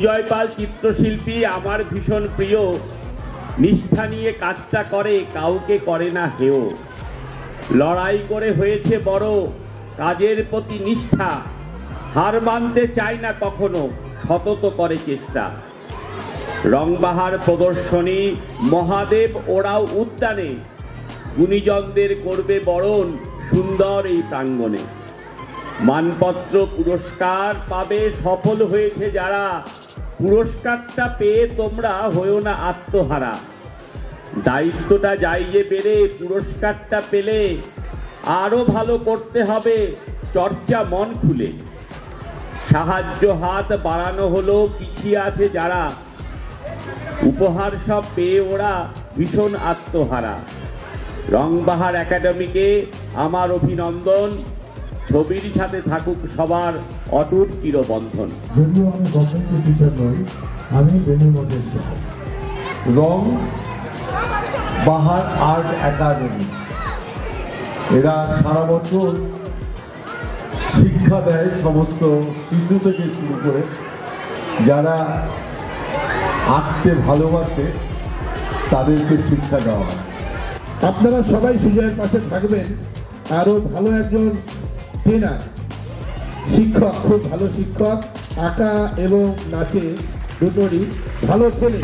সুজয় পাল চিত্রশিল্পী আমার ভীষণ প্রিয়। নিষ্ঠা নিয়ে কাজটা করে, কাউকে করে না হেয়। লড়াই করে হয়েছে বড়, কাজের প্রতি নিষ্ঠা। হার মানতে চায় না কখনো, সতত করে চেষ্টা। রংবাহার প্রদর্শনী, মহাদেব ওরাও উদ্যানে। গুণীজনদের করবে বরণ সুন্দর এই প্রাঙ্গণে। মানপত্র পুরস্কার পাবে সফল হয়েছে যারা। পুরস্কারটা পেয়ে তোমরা হয়েও না আত্মহারা। দায়িত্বটা যাইয়ে বেড়ে পুরস্কারটা পেলে আরো ভালো করতে হবে চর্চা মন খুলে। সাহায্য হাত বাড়ানো হলো পিছিয়ে আছে যারা। উপহার সব পেয়ে ওরা ভীষণ আত্মহারা। রংবাহার একাডেমিকে আমার অভিনন্দন। ছবির সাথে থাকুক সবার অটুট চিরবন্ধন। যদিও আমি গভর্নমেন্টের টিচার নই, আমি বেনুর রং বাহার আর্ট একাডেমি, এরা সারা বছর শিক্ষা দেয় সমস্ত শিশু থেকে শুরু করে যারা আঁকতে ভালোবাসে তাদেরকে শিক্ষা দেওয়া হয়। আপনারা সবাই সুজয়ের পাশে থাকবেন। আরো ভালো একজন ট্রেনার, শিক্ষক, খুব ভালো শিক্ষক, আঁকা এবং নাচে দুটোরই ভালো ছেলে।